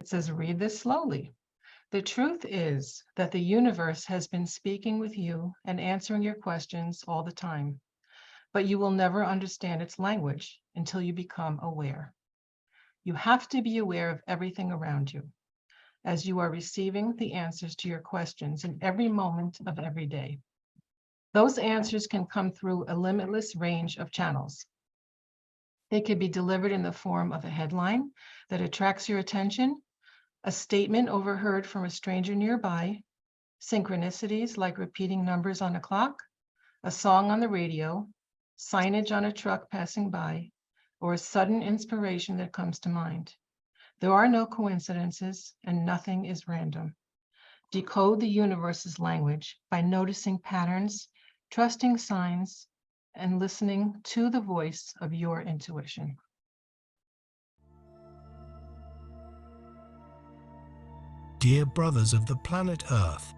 It says, read this slowly. The truth is that the universe has been speaking with you and answering your questions all the time, but you will never understand its language until you become aware. You have to be aware of everything around you as you are receiving the answers to your questions in every moment of every day. Those answers can come through a limitless range of channels. They could be delivered in the form of a headline that attracts your attention, a statement overheard from a stranger nearby, synchronicities like repeating numbers on a clock, a song on the radio, signage on a truck passing by, or a sudden inspiration that comes to mind. There are no coincidences and nothing is random. Decode the universe's language by noticing patterns, trusting signs, and listening to the voice of your intuition. Dear brothers of the planet Earth,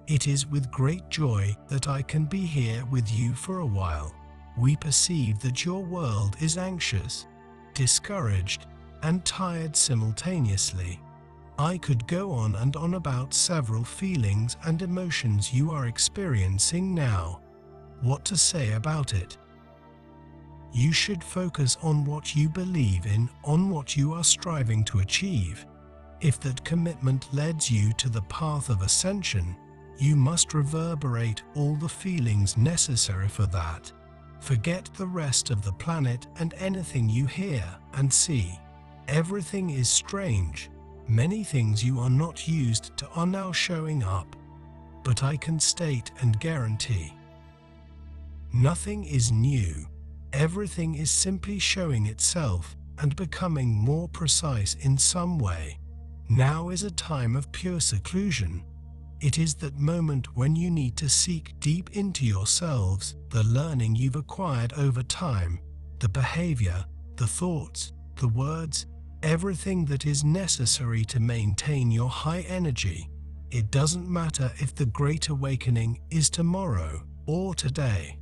it is with great joy that I can be here with you for a while. We perceive that your world is anxious, discouraged, and tired simultaneously. I could go on and on about several feelings and emotions you are experiencing now. What to say about it? You should focus on what you believe in, on what you are striving to achieve. If that commitment leads you to the path of ascension, you must reverberate all the feelings necessary for that. Forget the rest of the planet and anything you hear and see. Everything is strange. Many things you are not used to are now showing up. But I can state and guarantee, nothing is new. Everything is simply showing itself and becoming more precise in some way. Now is a time of pure seclusion. It is that moment when you need to seek deep into yourselves the learning you've acquired over time, the behavior, the thoughts, the words, everything that is necessary to maintain your high energy. It doesn't matter if the Great Awakening is tomorrow or today.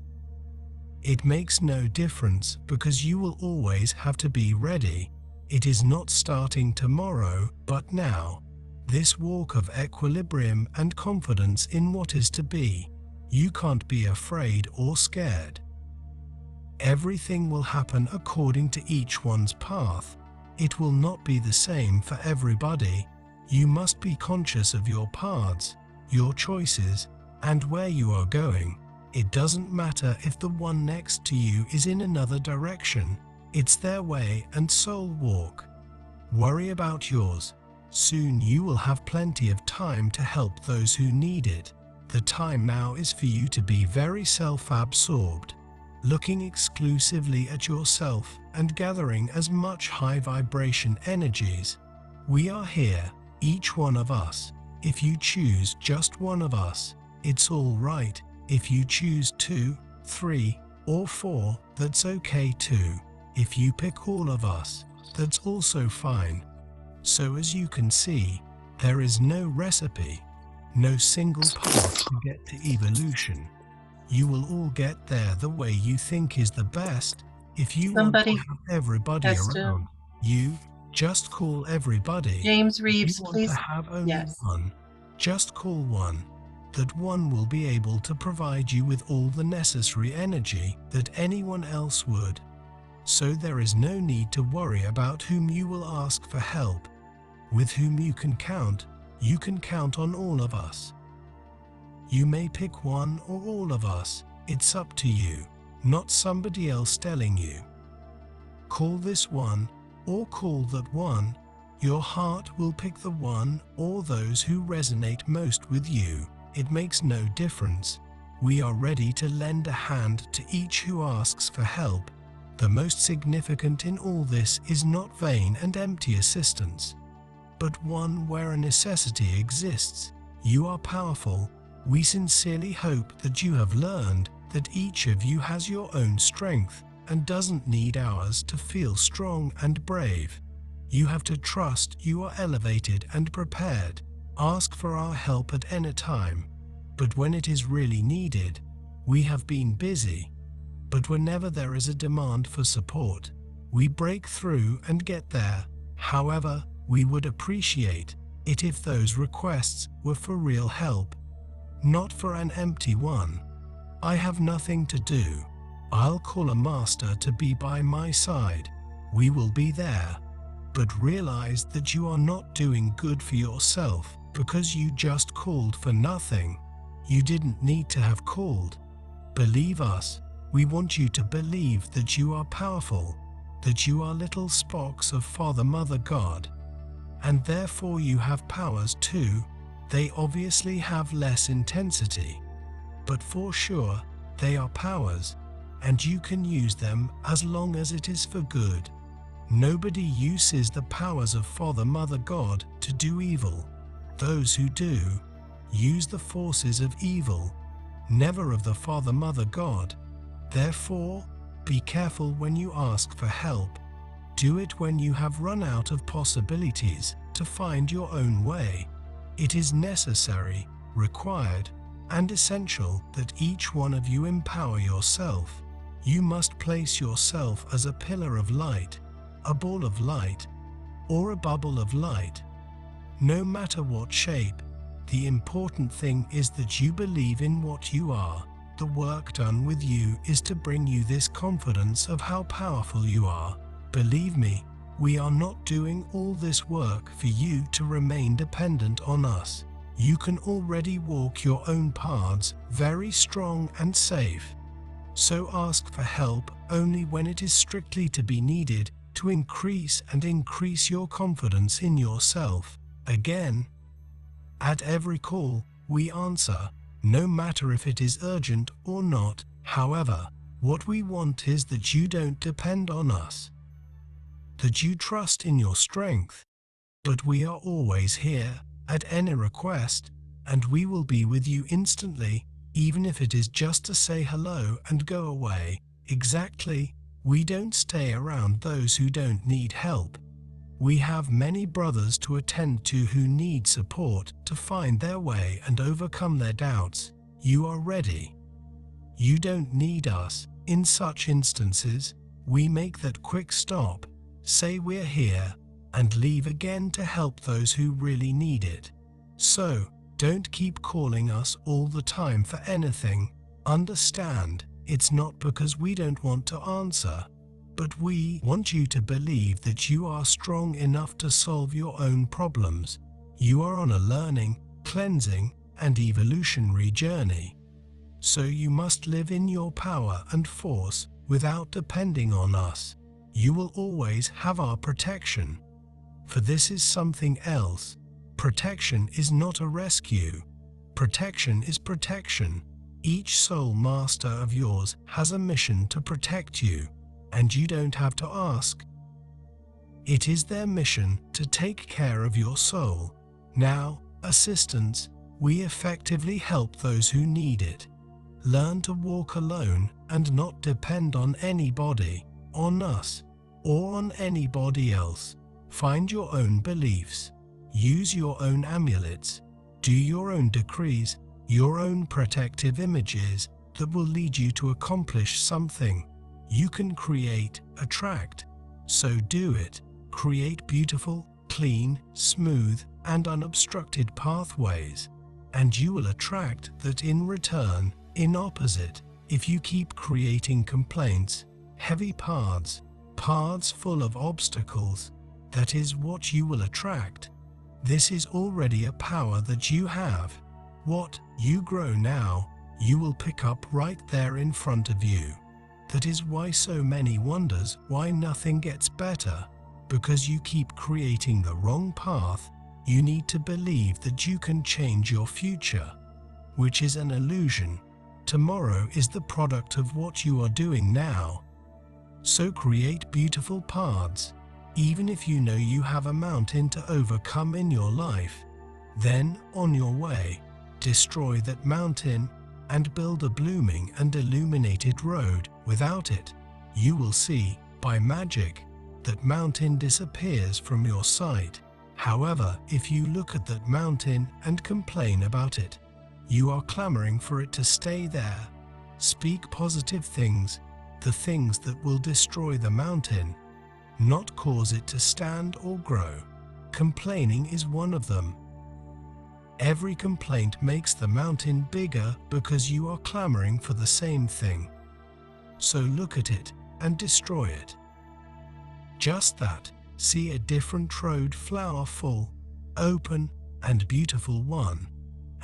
It makes no difference because you will always have to be ready. It is not starting tomorrow, but now. This walk of equilibrium and confidence in what is to be. You can't be afraid or scared. Everything will happen according to each one's path. It will not be the same for everybody. You must be conscious of your paths, your choices, and where you are going. It doesn't matter if the one next to you is in another direction. It's their way and soul walk. Worry about yours. Soon you will have plenty of time to help those who need it. The time now is for you to be very self-absorbed, looking exclusively at yourself and gathering as much high vibration energies. We are here, each one of us. If you choose just one of us, it's all right. If you choose 2, 3, or 4, that's okay too. If you pick all of us, that's also fine. So as you can see, there is no recipe, no single path to get to evolution. You will all get there the way you think is the best. If you want to have everybody around you, just call everybody. James If you Reeves, want to please. have only Yes. one, just call one. That one will be able to provide you with all the necessary energy that anyone else would. So there is no need to worry about whom you will ask for help. With whom you can count on all of us. You may pick one or all of us, it's up to you, not somebody else telling you. Call this one or call that one. Your heart will pick the one or those who resonate most with you. It makes no difference. We are ready to lend a hand to each who asks for help. The most significant in all this is not vain and empty assistance, but one where a necessity exists. You are powerful. We sincerely hope that you have learned that each of you has your own strength and doesn't need ours to feel strong and brave. You have to trust you are elevated and prepared. Ask for our help at any time, but when it is really needed, we have been busy. But whenever there is a demand for support, we break through and get there. However, We would appreciate it if those requests were for real help, not for an empty one. I have nothing to do. I'll call a master to be by my side. We will be there. But realize that you are not doing good for yourself because you just called for nothing. You didn't need to have called. Believe us. We want you to believe that you are powerful, that you are little spocks of Father, Mother, God. And therefore you have powers too. They obviously have less intensity, but for sure they are powers, and you can use them as long as it is for good. Nobody uses the powers of Father, Mother, God to do evil. Those who do use the forces of evil, never of the Father, Mother, God. Therefore, be careful when you ask for help. Do it when you have run out of possibilities to find your own way. It is necessary, required, and essential that each one of you empower yourself. You must place yourself as a pillar of light, a ball of light, or a bubble of light. No matter what shape, the important thing is that you believe in what you are. The work done with you is to bring you this confidence of how powerful you are. Believe me, we are not doing all this work for you to remain dependent on us. You can already walk your own paths, very strong and safe. So ask for help only when it is strictly to be needed to increase your confidence in yourself. Again, at every call, we answer, no matter if it is urgent or not. However, what we want is that you don't depend on us, that you trust in your strength. But we are always here, at any request, and we will be with you instantly, even if it is just to say hello and go away. Exactly, we don't stay around those who don't need help. We have many brothers to attend to who need support to find their way and overcome their doubts. You are ready. You don't need us. In such instances, we make that quick stop, say we're here, and leave again to help those who really need it. So, don't keep calling us all the time for anything. Understand, it's not because we don't want to answer, but we want you to believe that you are strong enough to solve your own problems. You are on a learning, cleansing, and evolutionary journey. So you must live in your power and force without depending on us. You will always have our protection. For this is something else. Protection is not a rescue. Protection is protection. Each soul master of yours has a mission to protect you, and you don't have to ask. It is their mission to take care of your soul. Now, assistance, we effectively help those who need it. Learn to walk alone and not depend on anybody, on us, or on anybody else. Find your own beliefs. Use your own amulets. Do your own decrees, your own protective images that will lead you to accomplish something. You can create, attract. So do it. Create beautiful, clean, smooth, and unobstructed pathways. And you will attract that in return. In opposite, if you keep creating complaints, heavy paths full of obstacles, that is what you will attract. This is already a power that you have. What you grow now, you will pick up right there in front of you. That is why so many wonders why nothing gets better, because you keep creating the wrong path. You need to believe that you can change your future, which is an illusion. Tomorrow is the product of what you are doing now. So create beautiful paths, even if you know you have a mountain to overcome in your life. Then, on your way, destroy that mountain and build a blooming and illuminated road. Without it, you will see, by magic, that mountain disappears from your sight. However, if you look at that mountain and complain about it, you are clamoring for it to stay there. Speak positive things, the things that will destroy the mountain, not cause it to stand or grow. Complaining is one of them. Every complaint makes the mountain bigger because you are clamoring for the same thing. So look at it and destroy it. Just that, see a different road, flower full, open and beautiful one,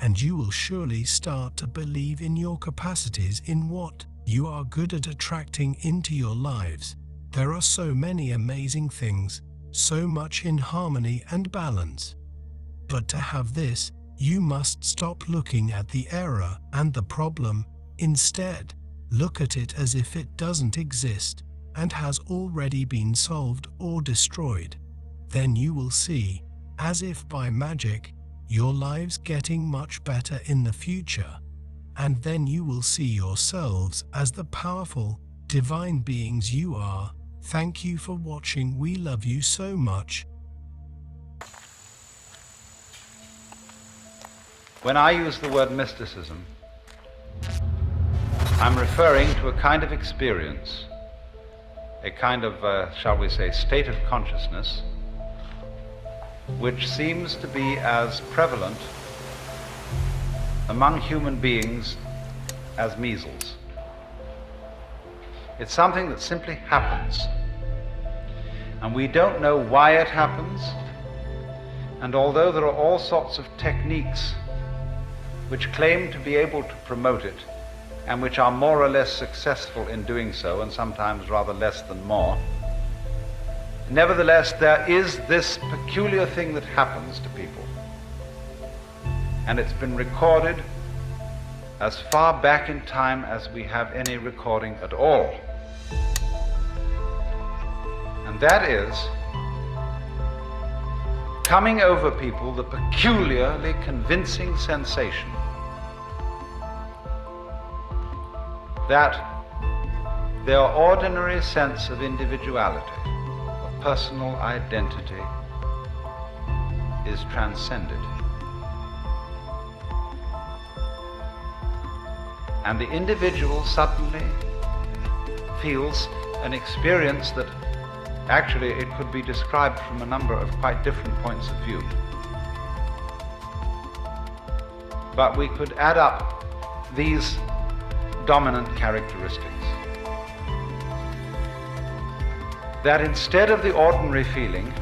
and you will surely start to believe in your capacities, in what you are good at attracting into your lives. There are so many amazing things, so much in harmony and balance. But to have this, you must stop looking at the error and the problem. Instead, look at it as if it doesn't exist and has already been solved or destroyed. Then you will see, as if by magic, your lives getting much better in the future. And then you will see yourselves as the powerful, divine beings you are. Thank you for watching. We love you so much. When I use the word mysticism, I'm referring to a kind of experience, a kind of, shall we say, state of consciousness, which seems to be as prevalent among human beings as measles. It's something that simply happens, and we don't know why it happens, and although there are all sorts of techniques which claim to be able to promote it, and which are more or less successful in doing so, and sometimes rather less than more, nevertheless there is this peculiar thing that happens to people, and it's been recorded as far back in time as we have any recording at all. And that is coming over people the peculiarly convincing sensation that their ordinary sense of individuality, of personal identity, is transcended. And the individual suddenly feels an experience that actually it could be described from a number of quite different points of view. But we could add up these dominant characteristics. That instead of the ordinary feeling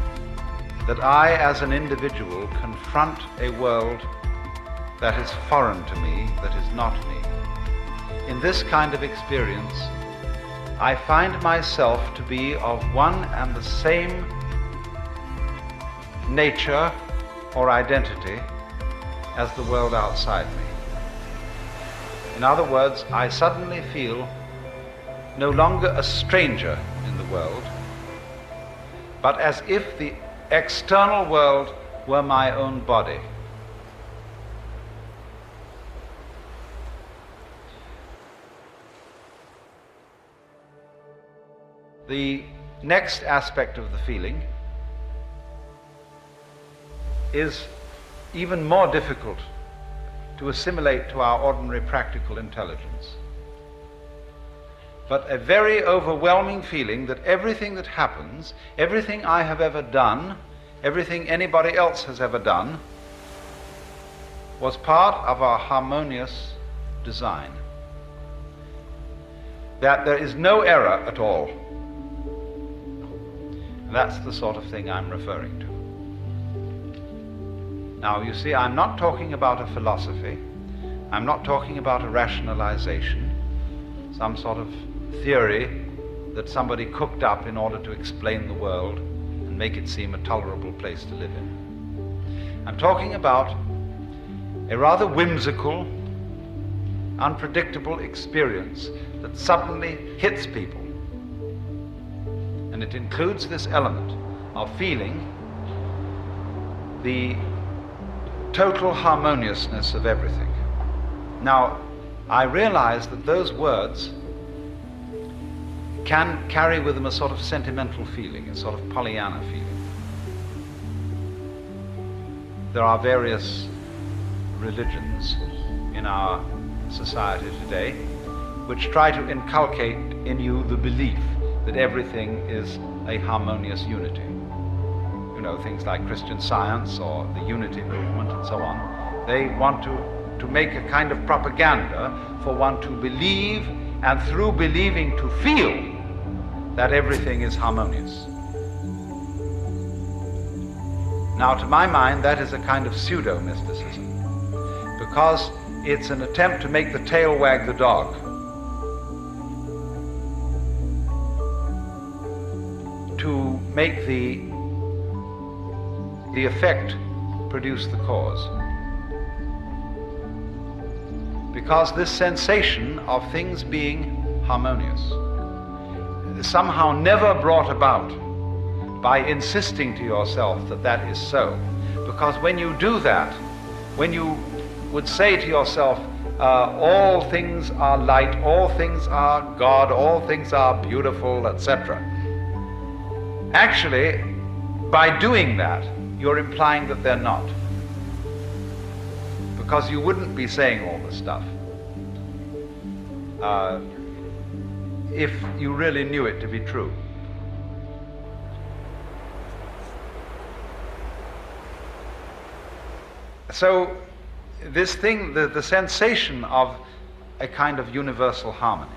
that I as an individual confront a world that is foreign to me, that is not me, in this kind of experience, I find myself to be of one and the same nature or identity as the world outside me. In other words, I suddenly feel no longer a stranger in the world, but as if the external world were my own body. The next aspect of the feeling is even more difficult to assimilate to our ordinary practical intelligence, but a very overwhelming feeling that everything that happens, everything I have ever done, everything anybody else has ever done, was part of our harmonious design. That there is no error at all. That's the sort of thing I'm referring to. Now, you see, I'm not talking about a philosophy. I'm not talking about a rationalization, some sort of theory that somebody cooked up in order to explain the world and make it seem a tolerable place to live in. I'm talking about a rather whimsical, unpredictable experience that suddenly hits people. And it includes this element of feeling the total harmoniousness of everything. Now, I realize that those words can carry with them a sort of sentimental feeling, a sort of Pollyanna feeling. There are various religions in our society today which try to inculcate in you the belief that everything is a harmonious unity. You things like Christian Science or the Unity movement and so on, they want to make a kind of propaganda for one to believe, and through believing to feel that everything is harmonious. Now, to my mind, that is a kind of pseudo-mysticism, because it's an attempt to make the tail wag the dog. To make the effect produce the cause. Because this sensation of things being harmonious is somehow never brought about by insisting to yourself that that is so. Because when you do that, when you would say to yourself, all things are light, all things are God, all things are beautiful, etc. Actually, by doing that, you're implying that they're not. Because you wouldn't be saying all this stuff if you really knew it to be true. So this thing, the sensation of a kind of universal harmony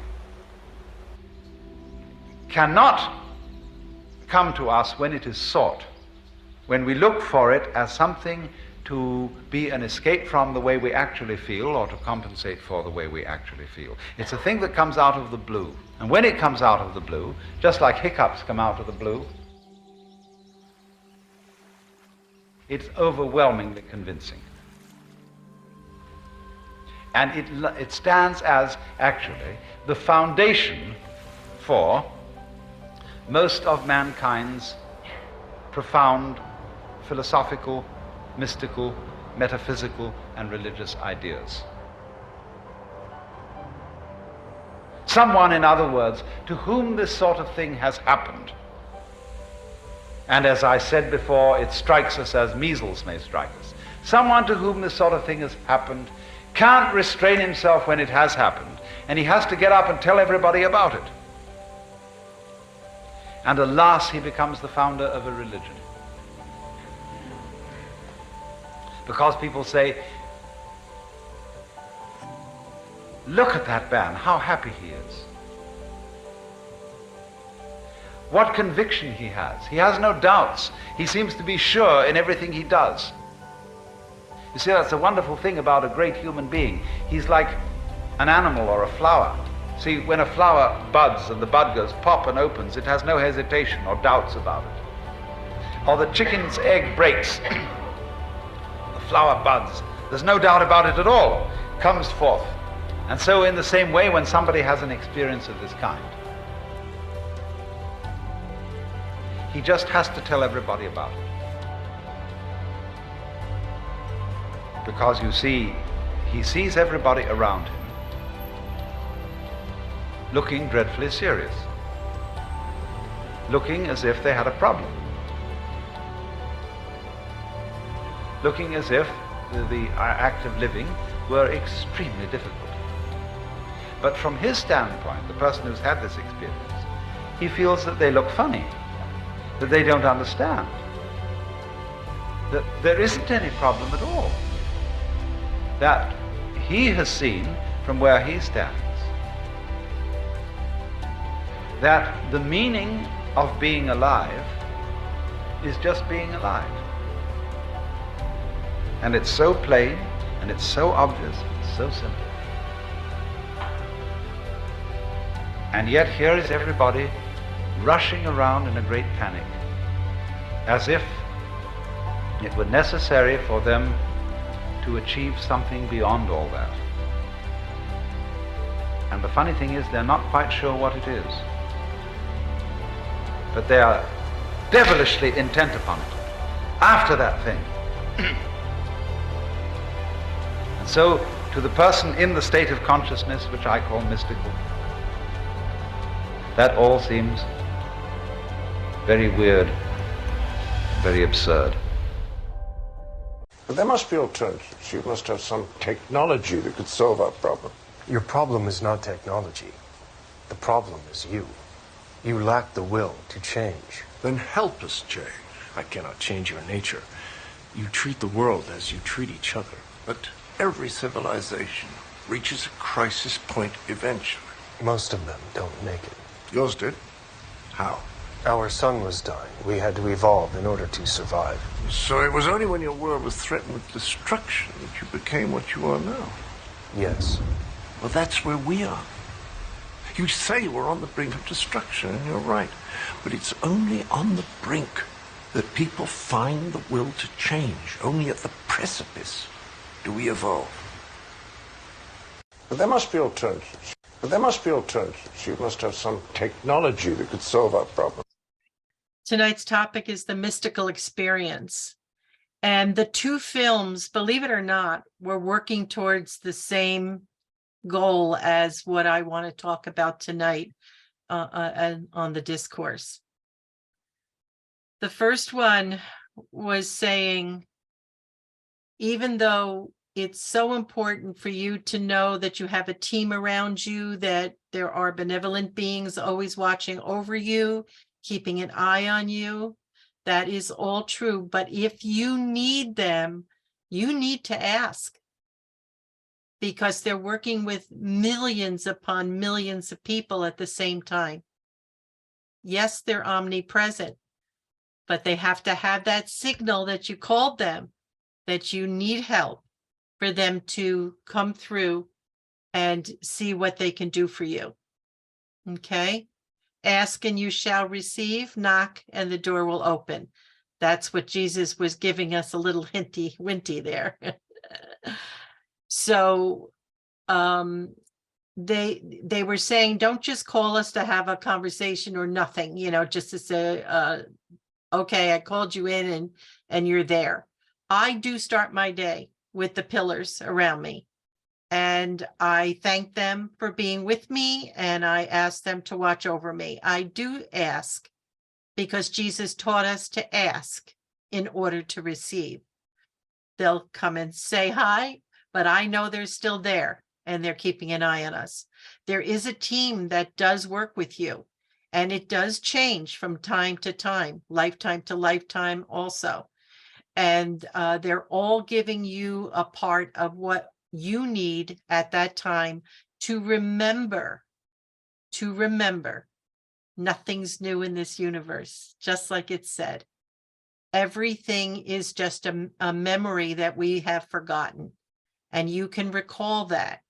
cannot come to us when it is sought, when we look for it as something to be an escape from the way we actually feel or to compensate for the way we actually feel. It's a thing that comes out of the blue. And when it comes out of the blue, just like hiccups come out of the blue, it's overwhelmingly convincing. And it stands as, actually, the foundation for most of mankind's profound philosophical, mystical, metaphysical, and religious ideas. Someone, in other words, to whom this sort of thing has happened, and as I said before, it strikes us as measles may strike us. Someone to whom this sort of thing has happened can't restrain himself when it has happened, and he has to get up and tell everybody about it. And alas, he becomes the founder of a religion. Because people say, look at that man, how happy he is. What conviction he has. He has no doubts. He seems to be sure in everything he does. You see, that's a wonderful thing about a great human being. He's like an animal or a flower. See, when a flower buds and the bud goes pop and opens, it has no hesitation or doubts about it. Or the chicken's egg breaks, the flower buds. There's no doubt about it at all. It comes forth. And so in the same way, when somebody has an experience of this kind, he just has to tell everybody about it. Because you see, he sees everybody around him looking dreadfully serious, looking as if they had a problem, looking as if the act of living were extremely difficult. But from his standpoint, the person who's had this experience, he feels that they look funny, that they don't understand, that there isn't any problem at all, that he has seen from where he stands that the meaning of being alive is just being alive. And it's so plain, and it's so obvious, it's so simple. And yet here is everybody rushing around in a great panic, as if it were necessary for them to achieve something beyond all that. And the funny thing is, they're not quite sure what it is. But they are devilishly intent upon it, after that thing. And so, to the person in the state of consciousness, which I call mystical, that all seems very weird, very absurd. But there must be alternatives. You must have some technology that could solve our problem. Your problem is not technology. The problem is you. You lack the will to change. Then help us change. I cannot change your nature. You treat the world as you treat each other. But every civilization reaches a crisis point eventually. Most of them don't make it. Yours did. How? Our sun was dying. We had to evolve in order to survive. So it was only when your world was threatened with destruction that you became what you are now. Yes. Well, that's where we are. You say we're on the brink of destruction, and you're right. But it's only on the brink that people find the will to change. Only at the precipice do we evolve. But there must be alternatives. You must have some technology that could solve our problem. Tonight's topic is the mystical experience. And the two films, believe it or not, were working towards the same goal as what I want to talk about tonight on the discourse. The first one was saying, even though it's so important for you to know that you have a team around you, that there are benevolent beings always watching over you, keeping an eye on you, that is all true. But if you need them, you need to ask, because they're working with millions upon millions of people at the same time. Yes, they're omnipresent, but they have to have that signal that you called them, that you need help, for them to come through and see what they can do for you. Okay? Ask and you shall receive, knock and the door will open. That's what Jesus was giving us a little winty there. So they were saying, don't just call us to have a conversation or nothing, just to say, okay, I called you in and you're there. I do start my day with the pillars around me, and I thank them for being with me, and I ask them to watch over me. I do ask because Jesus taught us to ask in order to receive. They'll come and say hi, but I know they're still there and they're keeping an eye on us. There is a team that does work with you, and it does change from time to time, lifetime to lifetime also. And they're all giving you a part of what you need at that time to remember. Nothing's new in this universe, just like it said. Everything is just a memory that we have forgotten. And you can recall that.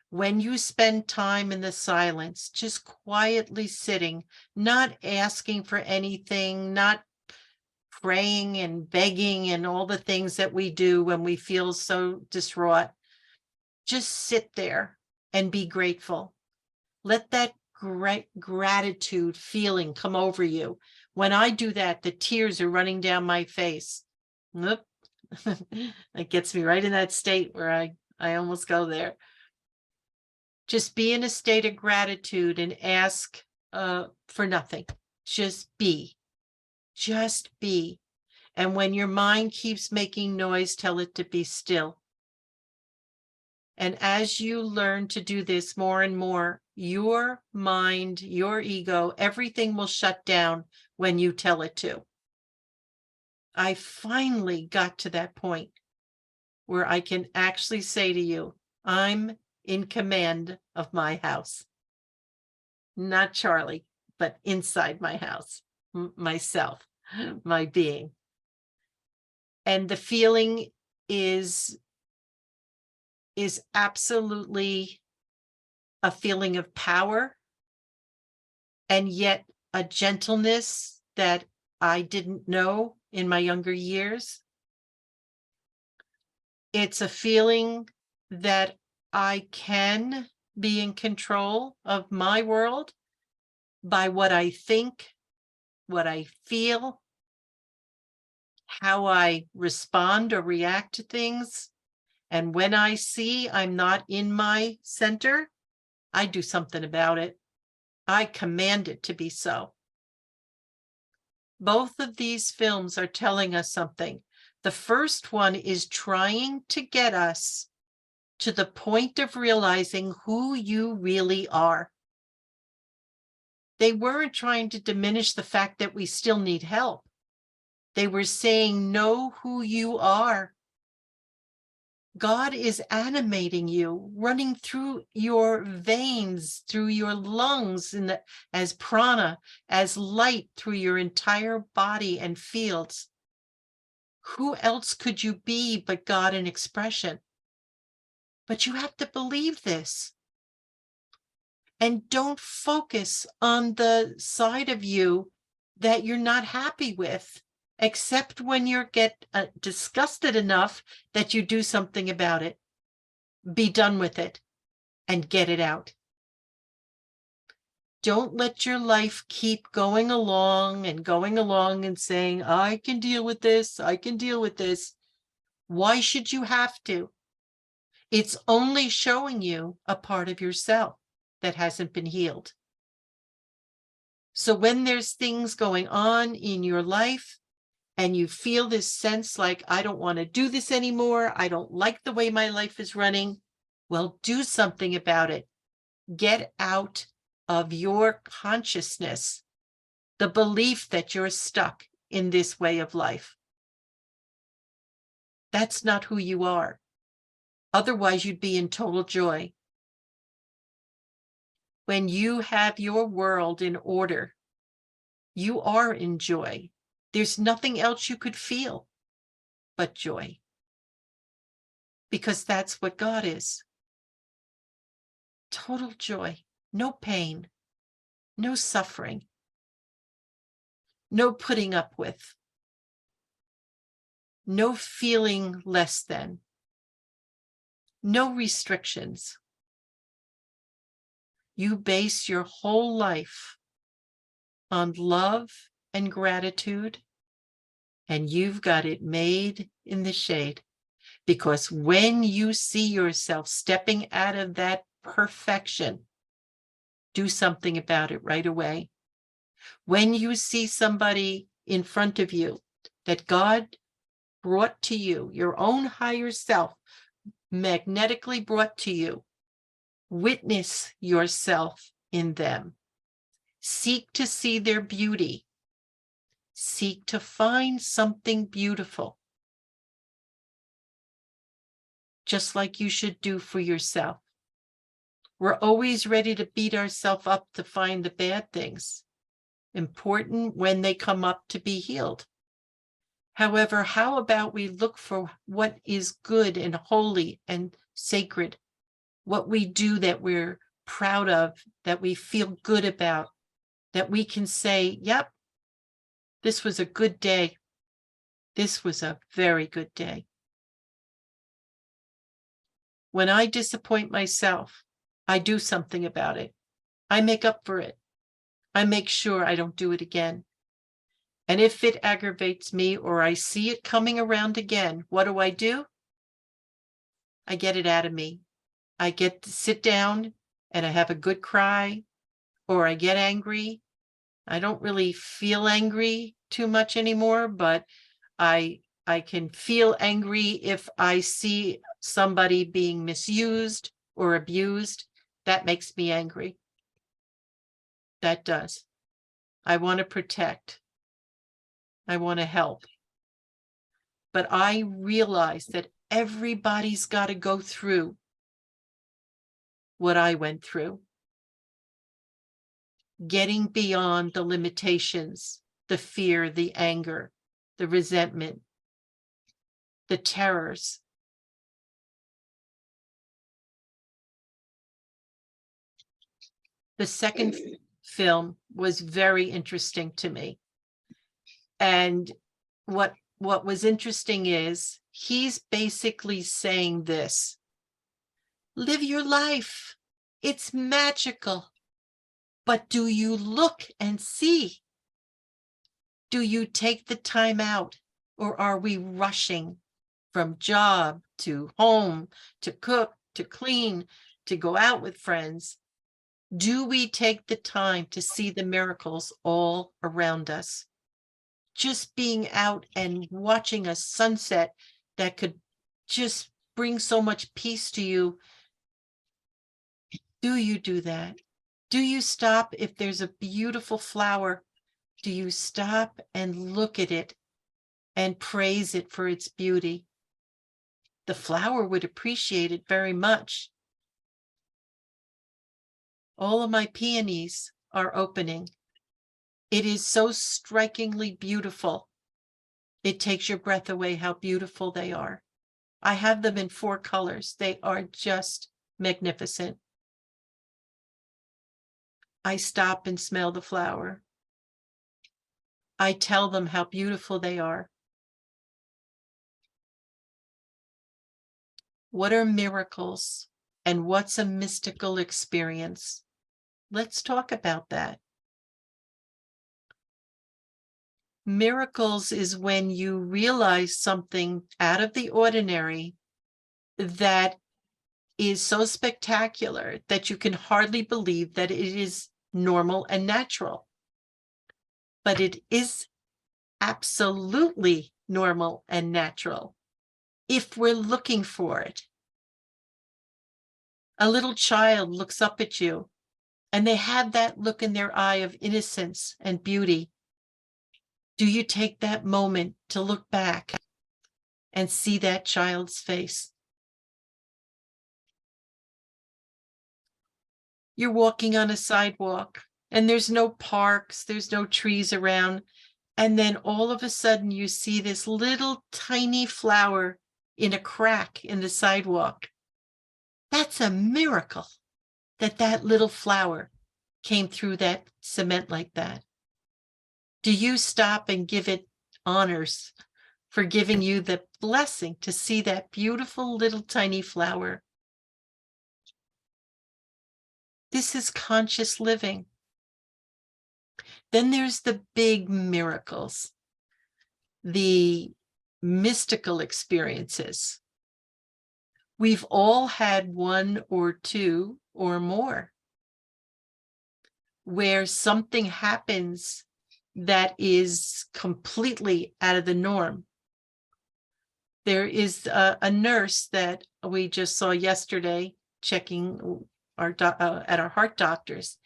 When you spend time in the silence, just quietly sitting, not asking for anything, not praying and begging and all the things that we do when we feel so distraught, just sit there and be grateful. Let that great gratitude feeling come over you. When I do that, the tears are running down my face. It gets me right in that state where I almost go there. Just be in a state of gratitude and ask for nothing. Just be. And when your mind keeps making noise, tell it to be still. And as you learn to do this more and more, your mind, your ego, everything will shut down when you tell it to. I finally got to that point where I can actually say to you, I'm in command of my house. Not Charlie, but inside my house, myself, my being. And the feeling is absolutely a feeling of power, and yet a gentleness that I didn't know in my younger years. It's a feeling that I can be in control of my world by what I think, what I feel, how I respond or react to things. And when I see I'm not in my center, I do something about it. I command it to be so. Both of these films are telling us something. The first one is trying to get us to the point of realizing who you really are. They weren't trying to diminish the fact that we still need help. They were saying, know who you are. God is animating you, running through your veins, through your lungs, as prana, as light through your entire body and fields. Who else could you be but God in expression? But you have to believe this. And don't focus on the side of you that you're not happy with, except when you get disgusted enough that you do something about it. Be done with it and get it out. Don't let your life keep going along and saying, I can deal with this, I can deal with this. Why should you have to? It's only showing you a part of yourself that hasn't been healed. So when there's things going on in your life and you feel this sense like, I don't want to do this anymore, I don't like the way my life is running, well, do something about it. Get out of your consciousness the belief that you're stuck in this way of life. That's not who you are. Otherwise, you'd be in total joy. When you have your world in order, you are in joy. There's nothing else you could feel but joy. Because that's what God is. Total joy, no pain, no suffering, no putting up with, no feeling less than, no restrictions. You base your whole life on love and gratitude, and you've got it made in the shade. Because when you see yourself stepping out of that perfection, do something about it right away. When you see somebody in front of you that God brought to you, your own higher self, magnetically brought to you, witness yourself in them. Seek to see their beauty. Seek to find something beautiful, just like you should do for yourself. We're always ready to beat ourselves up to find the bad things, important when they come up to be healed. However, how about we look for what is good and holy and sacred, what we do that we're proud of, that we feel good about, that we can say, yep, this was a good day. This was a very good day. When I disappoint myself, I do something about it. I make up for it. I make sure I don't do it again. And if it aggravates me or I see it coming around again, what do? I get it out of me. I get to sit down and I have a good cry, or I get angry. I don't really feel angry too much anymore, but I can feel angry if I see somebody being misused or abused. That makes me angry. That does. I want to protect. I want to help. But I realize that everybody's got to go through what I went through. Getting beyond the limitations, the fear, the anger, the resentment, the terrors. The second film was very interesting to me. And what was interesting is he's basically saying this: live your life. It's magical. But do you look and see? Do you take the time out, or are we rushing from job to home, to cook, to clean, to go out with friends? Do we take the time to see the miracles all around us? Just being out and watching a sunset that could just bring so much peace to you. Do you do that? Do you stop if there's a beautiful flower? Do you stop and look at it and praise it for its beauty. The flower would appreciate it very much. All of my peonies are opening. It is so strikingly beautiful. It takes your breath away how beautiful they are. I have them in 4 colors. They are just magnificent. I stop and smell the flower. I tell them how beautiful they are. What are miracles and what's a mystical experience? Let's talk about that. Miracles is when you realize something out of the ordinary that is so spectacular that you can hardly believe that it is normal and natural. But it is absolutely normal and natural if we're looking for it. A little child looks up at you and they have that look in their eye of innocence and beauty. Do you take that moment to look back and see that child's face? You're walking on a sidewalk and there's no parks, there's no trees around. And then all of a sudden you see this little tiny flower in a crack in the sidewalk. That's a miracle that that little flower came through that cement like that. Do you stop and give it honors for giving you the blessing to see that beautiful little tiny flower? This is conscious living. Then there's the big miracles, the mystical experiences. We've all had 1 or 2 or more where something happens that is completely out of the norm. There is a nurse that we just saw yesterday checking at our heart doctors,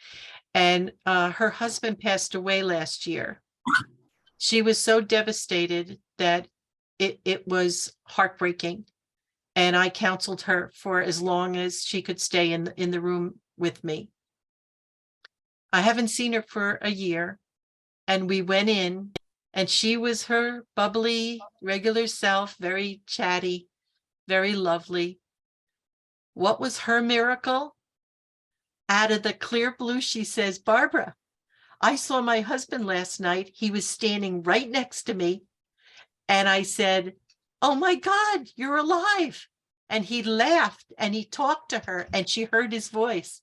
and her husband passed away last year. She was so devastated that it was heartbreaking, and I counseled her for as long as she could stay in the room with me. I haven't seen her for a year, and we went in, and she was her bubbly, regular self, very chatty, very lovely. What was her miracle? Out of the clear blue, she says, "Barbara, I saw my husband last night. He was standing right next to me." And I said, "Oh my God, you're alive." And he laughed and he talked to her and she heard his voice.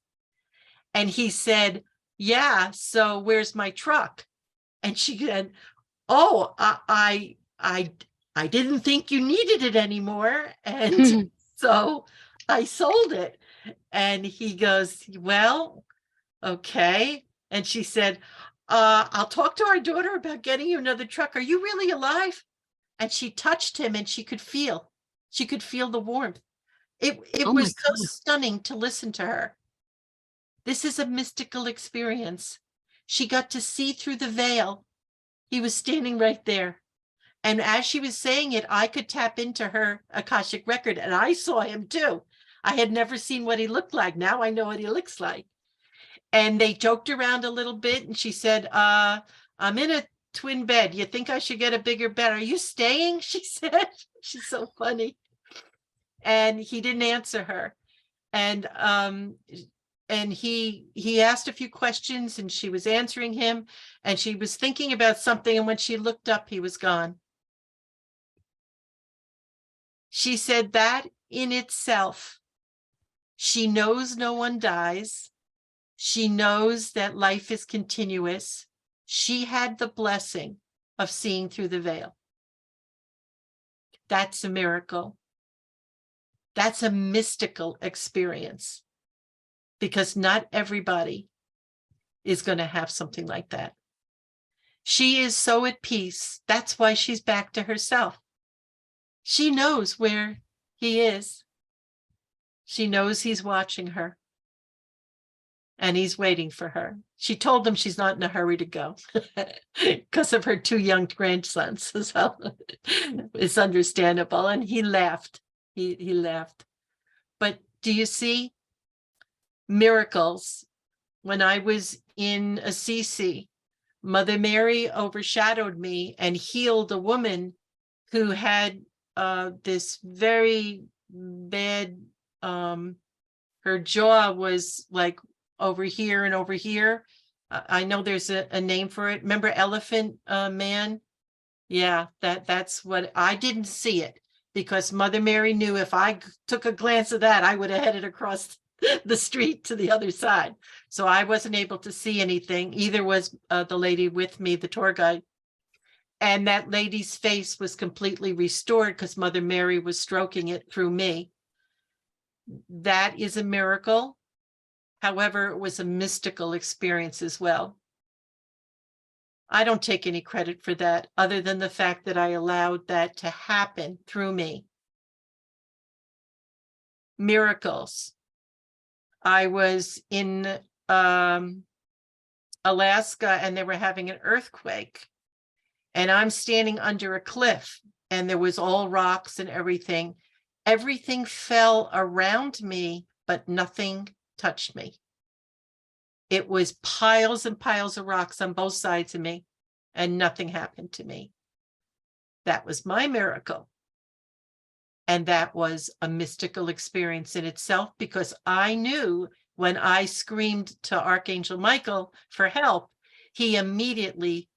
And he said, "Yeah, so where's my truck?" And she said, "Oh, I didn't think you needed it anymore. And so I sold it." And he goes, "Well, okay." And she said, "I'll talk to our daughter about getting you another truck. Are you really alive?" And she touched him and she could feel the warmth. It Oh my was so God. stunning to listen to her. This is a mystical experience. She got to see through the veil. He was standing right there. And as she was saying it, I could tap into her Akashic record, and I saw him too. I had never seen what he looked like. Now I know what he looks like. And they joked around a little bit, and she said, "I'm in a twin bed. You think I should get a bigger bed? Are you staying?" She said. She's so funny. And he didn't answer her. And he asked a few questions, and she was answering him, and she was thinking about something, and when she looked up, he was gone. She said that in itself, she knows no one dies. She knows that life is continuous. She had the blessing of seeing through the veil. That's a miracle. That's a mystical experience, because not everybody is going to have something like that. She is so at peace. That's why she's back to herself. She knows where he is. She knows he's watching her. and he's waiting for her. She told him she's not in a hurry to go because of her 2 young grandsons. So it's understandable. And he laughed. He laughed. But do you see miracles? When I was in Assisi, Mother Mary overshadowed me and healed a woman who had this very bad, her jaw was like over here and over here. I know there's a name for it. Remember Elephant Man? Yeah, that's what, I didn't see it because Mother Mary knew if I took a glance at that, I would have headed across the street to the other side. So I wasn't able to see anything. Either was the lady with me, the tour guide. And that lady's face was completely restored because Mother Mary was stroking it through me. That is a miracle. However, it was a mystical experience as well. I don't take any credit for that other than the fact that I allowed that to happen through me. Miracles. I was in Alaska and they were having an earthquake. And I'm standing under a cliff and there was all rocks and everything. Everything fell around me, but nothing touched me. It was piles and piles of rocks on both sides of me and nothing happened to me. That was my miracle. And that was a mystical experience in itself because I knew when I screamed to Archangel Michael for help, he immediately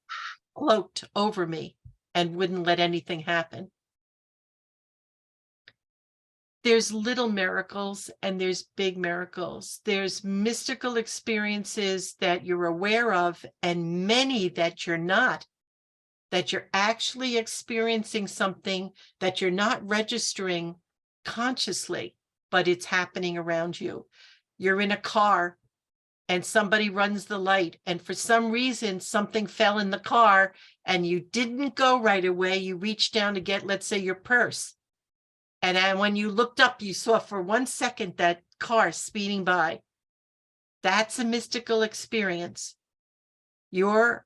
cloaked over me and wouldn't let anything happen. There's little miracles and there's big miracles. There's mystical experiences that you're aware of and many that you're not, that you're actually experiencing something that you're not registering consciously, but it's happening around you. You're in a car and somebody runs the light and for some reason something fell in the car and you didn't go right away. You reached down to get, let's say, your purse. And then when you looked up, you saw for 1 second that car speeding by. That's a mystical experience. Your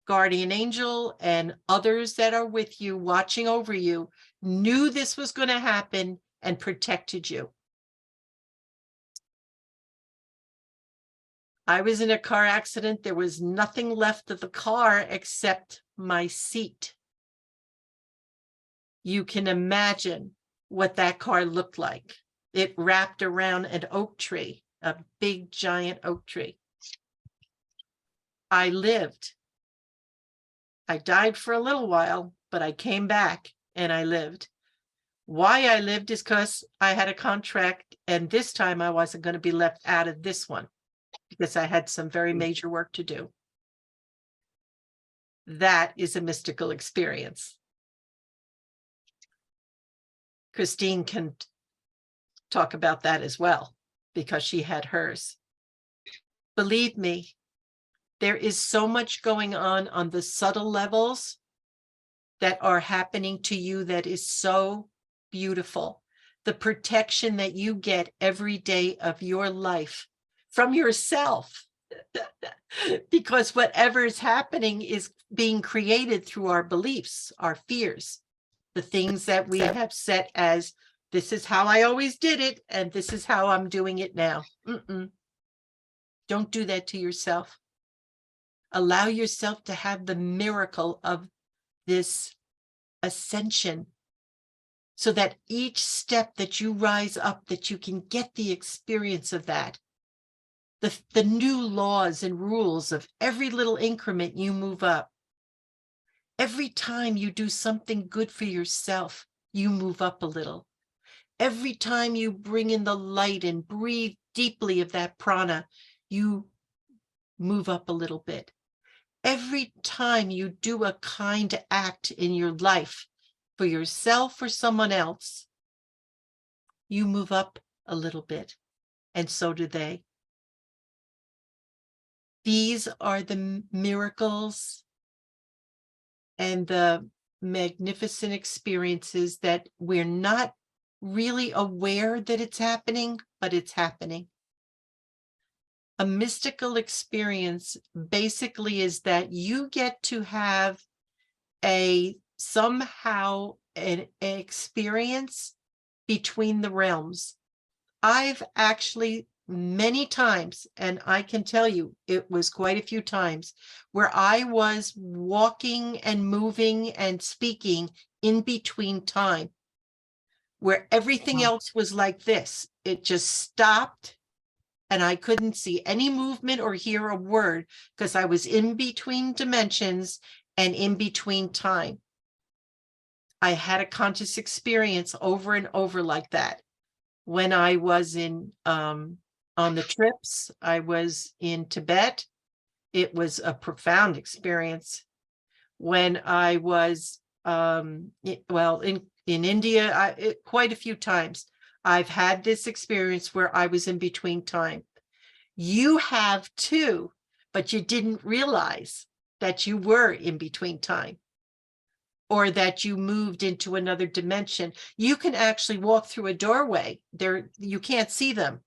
guardian angel and others that are with you, watching over you, knew this was going to happen and protected you. I was in a car accident. There was nothing left of the car except my seat. You can imagine what that car looked like. It wrapped around an oak tree, a big giant oak tree. I lived. I died for a little while, but I came back and I lived. Why I lived is because I had a contract and this time I wasn't going to be left out of this one because I had some very major work to do. That is a mystical experience. Christine can talk about that as well because she had hers. Believe me, there is so much going on the subtle levels that are happening to you that is so beautiful. The protection that you get every day of your life from yourself, because whatever is happening is being created through our beliefs, our fears, the things that we have set as, this is how I always did it, and this is how I'm doing it now. Don't do that to yourself. Allow yourself to have the miracle of this ascension so that each step that you rise up, that you can get the experience of that. The new laws and rules of every little increment you move up. Every time you do something good for yourself, you move up a little. Every time you bring in the light and breathe deeply of that prana, you move up a little bit. Every time you do a kind act in your life for yourself or someone else, you move up a little bit, and so do they. These are the miracles and the magnificent experiences that we're not really aware that it's happening, but it's happening. A mystical experience basically is that you get to have somehow an experience between the realms. I've actually many times, and I can tell you it was quite a few times, where I was walking and moving and speaking in between time, where everything Wow. else was like this. It just stopped and I couldn't see any movement or hear a word because I was in between dimensions and in between time. I had a conscious experience over and over like that. When I was on the trips, I was in Tibet. It was a profound experience. When I was, in India, quite a few times, I've had this experience where I was in between time. You have too, but you didn't realize that you were in between time or that you moved into another dimension. You can actually walk through a doorway there. You can't see them.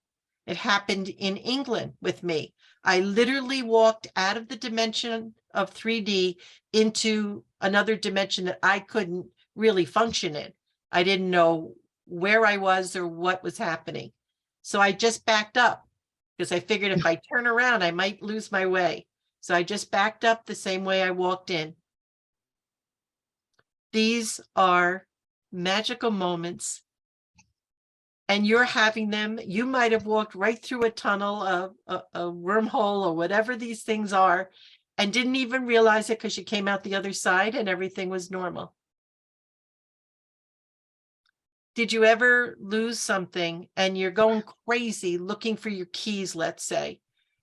It happened in England with me. I literally walked out of the dimension of 3D into another dimension that I couldn't really function in. I didn't know where I was or what was happening. So I just backed up because I figured if I turn around, I might lose my way. So I just backed up the same way I walked in. These are magical moments, and you're having them. You might have walked right through a tunnel, a wormhole, or whatever these things are, and didn't even realize it because you came out the other side and everything was normal. Did you ever lose something and you're going crazy looking for your keys, let's say,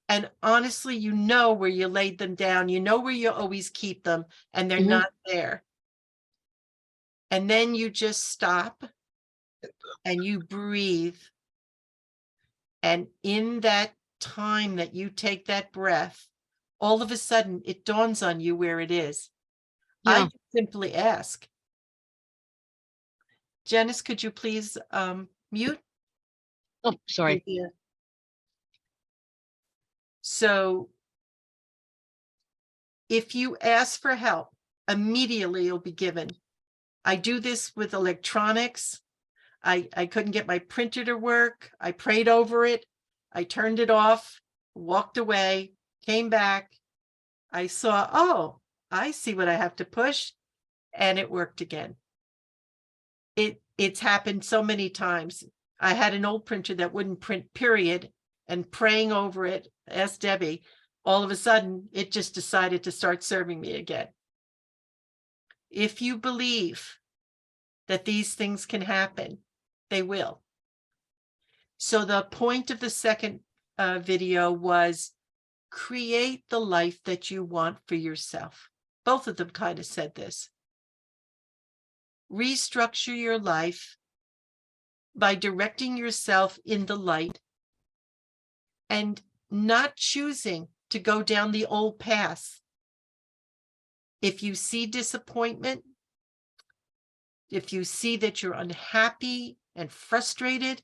and honestly, you know where you laid them down, you know where you always keep them, and they're not there. And then you just stop and you breathe. And in that time that you take that breath, all of a sudden it dawns on you where it is. I Yeah. just simply ask. Janice, could you please mute? Oh, sorry. So if you ask for help, immediately it'll be given. I do this with electronics. I couldn't get my printer to work. I prayed over it. I turned it off, walked away, came back. I saw, oh, I see what I have to push, and it worked again. It's happened so many times. I had an old printer that wouldn't print, period, and praying over it, asked Debbie, all of a sudden, it just decided to start serving me again. If you believe that these things can happen, they will. So the point of the second video was create the life that you want for yourself. Both of them kind of said this. Restructure your life by directing yourself in the light and not choosing to go down the old path. If you see disappointment, if you see that you're unhappy and frustrated,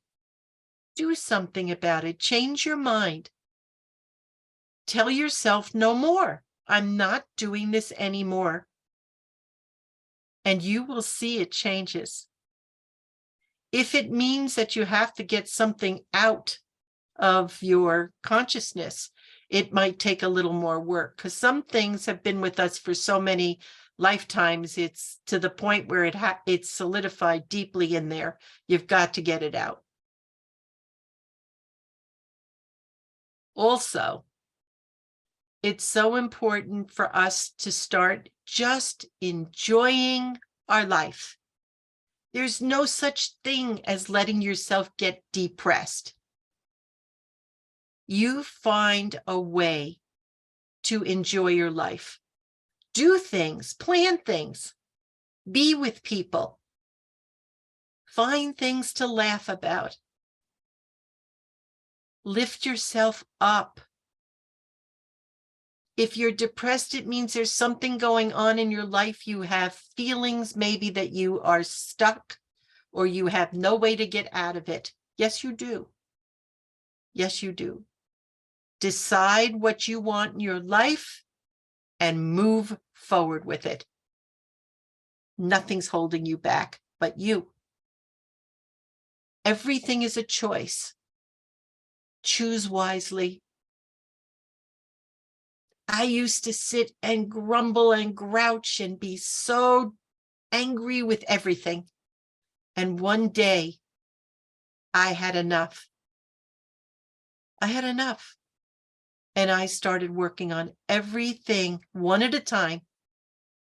do something about it. Change your mind. Tell yourself no more. I'm not doing this anymore. And you will see it changes. If it means that you have to get something out of your consciousness, it might take a little more work because some things have been with us for so many lifetimes. It's to the point where it's solidified deeply in there. You've got to get it out. Also, it's so important for us to start just enjoying our life. There's no such thing as letting yourself get depressed. You find a way to enjoy your life. Do things, plan things, be with people, find things to laugh about. Lift yourself up. If you're depressed, it means there's something going on in your life. You have feelings maybe that you are stuck or you have no way to get out of it. Yes, you do. Yes, you do. Decide what you want in your life and move forward with it. Nothing's holding you back but you. Everything is a choice. Choose wisely. I used to sit and grumble and grouch and be so angry with everything. And one day, I had enough. I had enough. And I started working on everything one at a time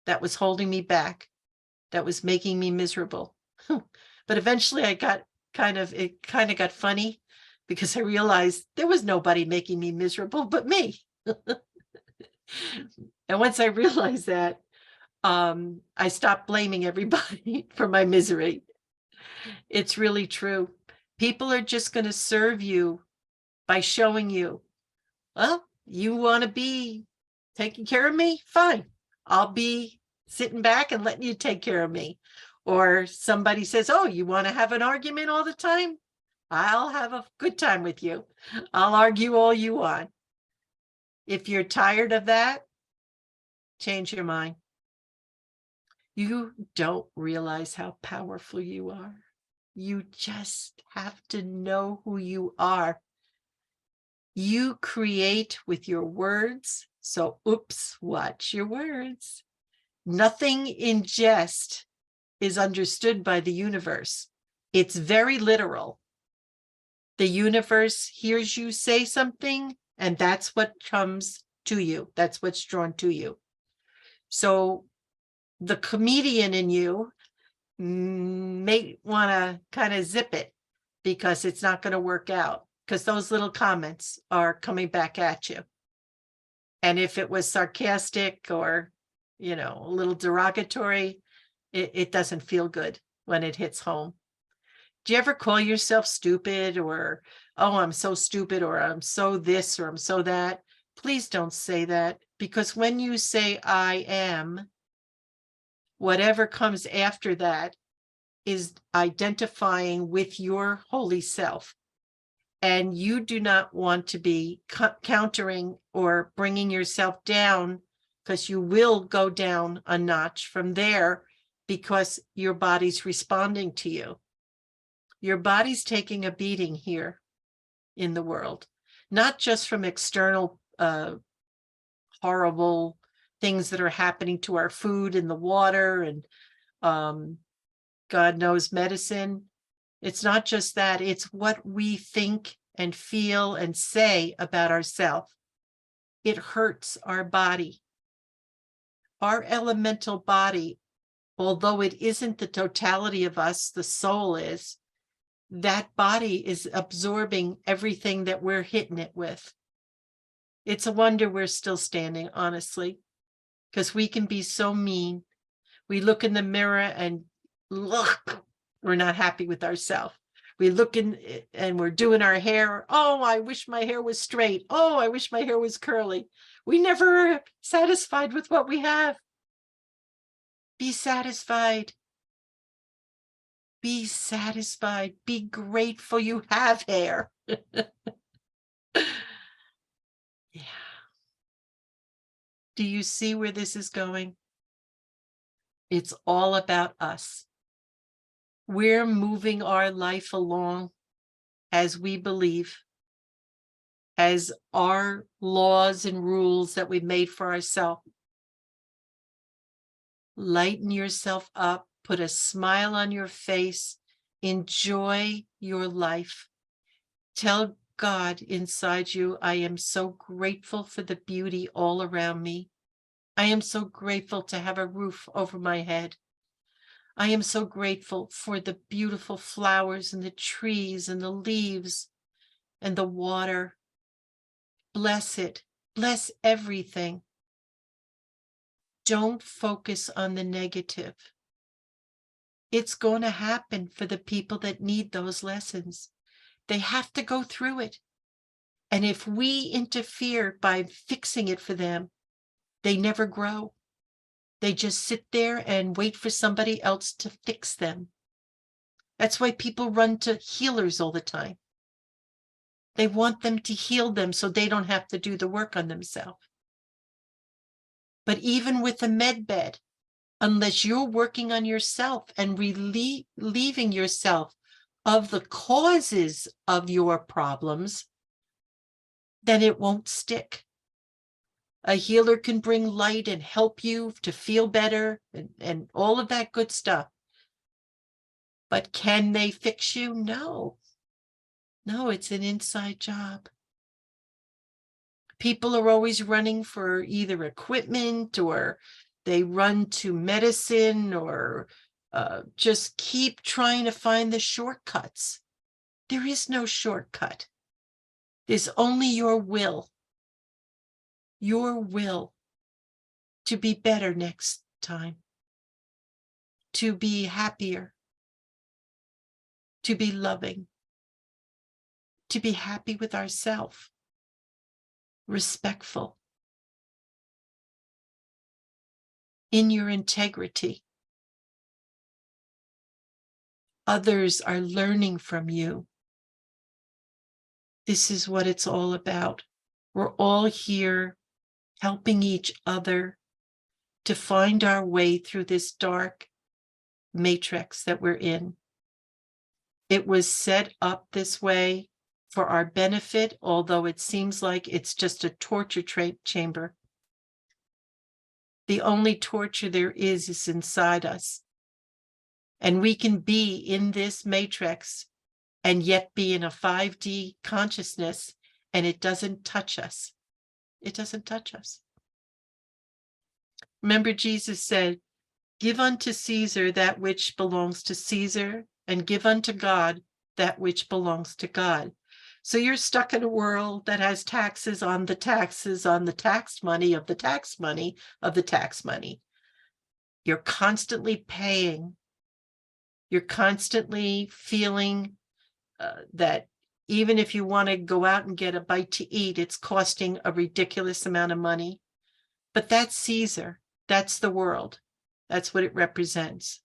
that was holding me back, that was making me miserable. But eventually it kind of got funny because I realized there was nobody making me miserable but me. And once I realized that, I stopped blaming everybody for my misery. It's really true. People are just going to serve you by showing you, well, you want to be taking care of me? Fine. I'll be sitting back and letting you take care of me. Or somebody says, oh, you want to have an argument all the time? I'll have a good time with you. I'll argue all you want. If you're tired of that, change your mind. You don't realize how powerful you are. You just have to know who you are. You create with your words. So, oops, watch your words. Nothing in jest is understood by the universe. It's very literal. The universe hears you say something, and that's what comes to you. That's what's drawn to you. So the comedian in you may want to kind of zip it because it's not going to work out, because those little comments are coming back at you. And if it was sarcastic or, a little derogatory, it doesn't feel good when it hits home. Do you ever call yourself stupid or, oh, I'm so stupid, or I'm so this, or I'm so that? Please don't say that, because when you say I am, whatever comes after that is identifying with your holy self. And you do not want to be countering or bringing yourself down, because you will go down a notch from there because your body's responding to you. Your body's taking a beating here in the world, not just from external horrible things that are happening to our food and the water and God knows medicine. It's not just that, it's what we think and feel and say about ourselves. It hurts our body. Our elemental body, although it isn't the totality of us, the soul is, that body is absorbing everything that we're hitting it with. It's a wonder we're still standing, honestly, because we can be so mean. We look in the mirror and look, we're not happy with ourselves. We look in and we're doing our hair. Oh, I wish my hair was straight. Oh, I wish my hair was curly. We never are satisfied with what we have. Be satisfied. Be satisfied. Be grateful you have hair. Yeah. Do you see where this is going? It's all about us. We're moving our life along as we believe, as our laws and rules that we've made for ourselves. Lighten yourself up, put a smile on your face, enjoy your life. Tell God inside you, I am so grateful for the beauty all around me. I am so grateful to have a roof over my head. I am so grateful for the beautiful flowers and the trees and the leaves and the water. Bless it. Bless everything. Don't focus on the negative. It's going to happen for the people that need those lessons. They have to go through it. And if we interfere by fixing it for them, they never grow. They just sit there and wait for somebody else to fix them. That's why people run to healers all the time. They want them to heal them so they don't have to do the work on themselves. But even with a med bed, unless you're working on yourself and relieving yourself of the causes of your problems, then it won't stick. A healer can bring light and help you to feel better and all of that good stuff. But can they fix you? No. No, it's an inside job. People are always running for either equipment, or they run to medicine, or just keep trying to find the shortcuts. There is no shortcut. There's only your will to be better next time, to be happier, to be loving, to be happy with ourselves, respectful, in your integrity. Others are learning from you. This is what it's all about. We're all here helping each other to find our way through this dark matrix that we're in. It was set up this way for our benefit, although it seems like it's just a torture chamber. The only torture there is inside us. And we can be in this matrix and yet be in a 5D consciousness, and it doesn't touch us. It doesn't touch us. Remember, Jesus said, "Give unto Caesar that which belongs to Caesar, and give unto God that which belongs to God." So you're stuck in a world that has taxes on the taxes on the tax money of the tax money of the tax money. You're constantly paying. You're constantly feeling that even if you want to go out and get a bite to eat, it's costing a ridiculous amount of money. But that's Caesar. That's the world. That's what it represents.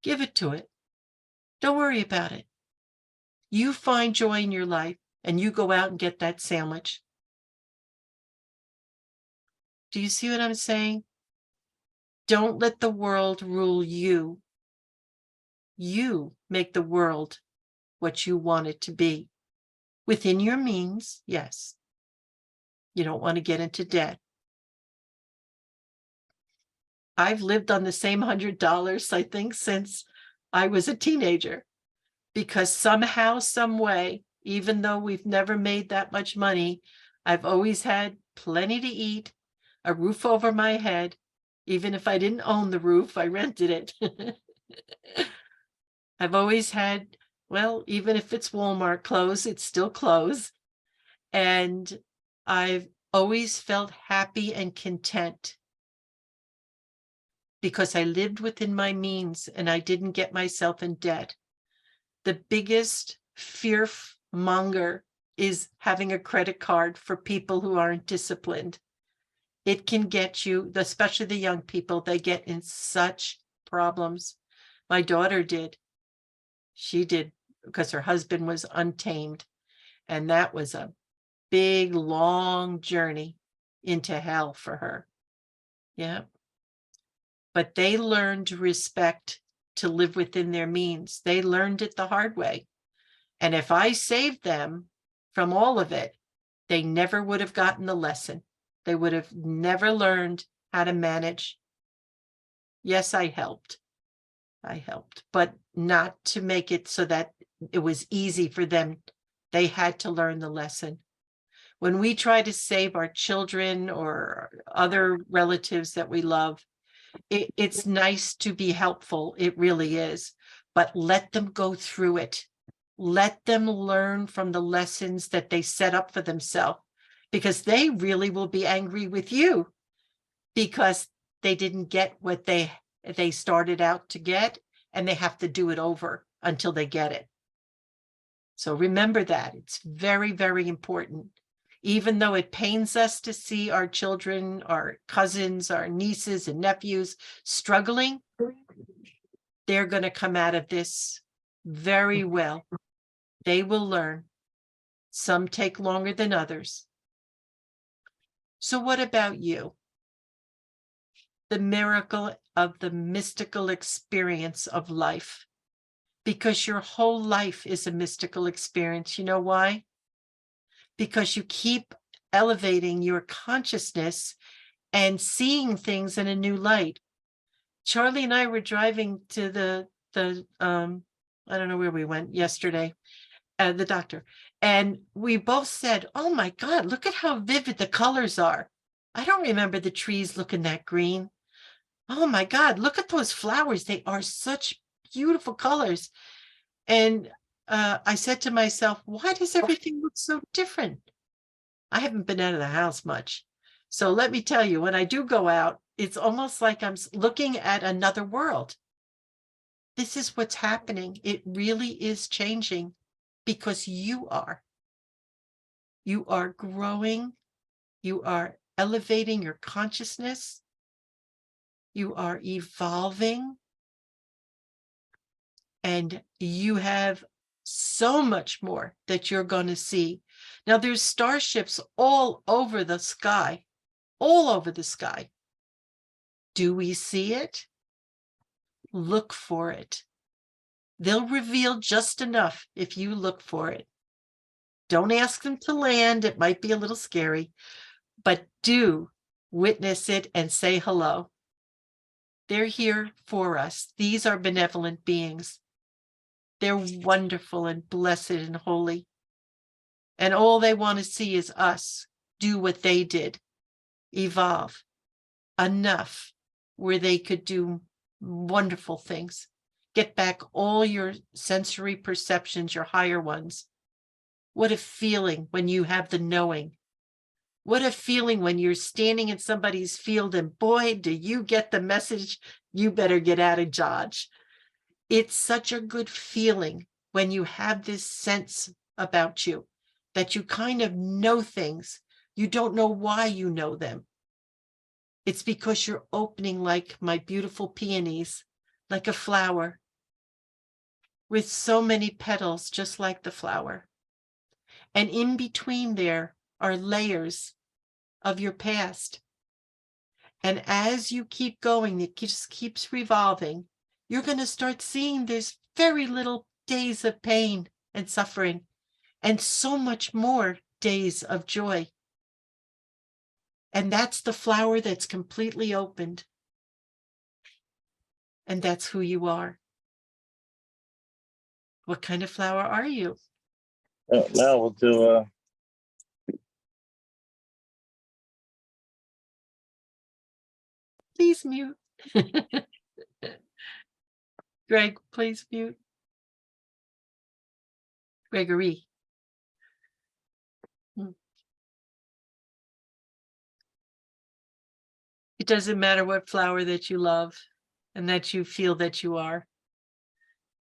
Give it to it. Don't worry about it. You find joy in your life and you go out and get that sandwich. Do you see what I'm saying? Don't let the world rule you. You make the world what you want it to be. Within your means, yes. You don't want to get into debt. I've lived on the same $100, I think, since I was a teenager. Because somehow, some way, even though we've never made that much money, I've always had plenty to eat, a roof over my head. Even if I didn't own the roof, I rented it. I've always had, well, even if it's Walmart clothes, it's still clothes. And I've always felt happy and content because I lived within my means and I didn't get myself in debt. The biggest fear monger is having a credit card for people who aren't disciplined. It can get you, especially the young people, they get in such problems. My daughter did. She did because her husband was untamed. And that was a big, long journey into hell for her. Yeah. But they learned to respect, to live within their means. They learned it the hard way. And if I saved them from all of it, they never would have gotten the lesson. They would have never learned how to manage. Yes, I helped, but not to make it so that it was easy for them. They had to learn the lesson. When we try to save our children or other relatives that we love, it's nice to be helpful. It really is. But let them go through it. Let them learn from the lessons that they set up for themselves, because they really will be angry with you because they didn't get what they started out to get, and they have to do it over until they get it. So remember that. It's very, very important. Even though it pains us to see our children, our cousins, our nieces and nephews struggling, they're going to come out of this very well. They will learn. Some take longer than others. So what about you? The miracle of the mystical experience of life. Because your whole life is a mystical experience. You know why? Because you keep elevating your consciousness and seeing things in a new light. Charlie and I were driving to the I don't know where we went yesterday, the doctor, and we both said, "Oh my God, look at how vivid the colors are. I don't remember the trees looking that green. Oh my God, look at those flowers. They are such beautiful colors." And I said to myself, why does everything look so different? I haven't been out of the house much. So let me tell you, when I do go out, it's almost like I'm looking at another world. This is what's happening. It really is changing because you are. You are growing. You are elevating your consciousness. You are evolving. And you have so much more that you're going to see. Now, there's starships all over the sky, all over the sky. Do we see it? Look for it. They'll reveal just enough if you look for it. Don't ask them to land. It might be a little scary, but do witness it and say hello. They're here for us. These are benevolent beings. They're wonderful and blessed and holy. And all they want to see is us do what they did, evolve enough where they could do wonderful things. Get back all your sensory perceptions, your higher ones. What a feeling when you have the knowing. What a feeling when you're standing in somebody's field and boy, do you get the message, you better get out of Dodge. It's such a good feeling when you have this sense about you that you kind of know things. You don't know why you know them. It's because you're opening like my beautiful peonies, like a flower with so many petals, just like the flower. And in between there are layers of your past. And as you keep going, it just keeps revolving. You're going to start seeing there's very little days of pain and suffering and so much more days of joy. And that's the flower that's completely opened. And that's who you are. What kind of flower are you? Now we'll do Please mute. Greg, please mute. Gregory. It doesn't matter what flower that you love and that you feel that you are.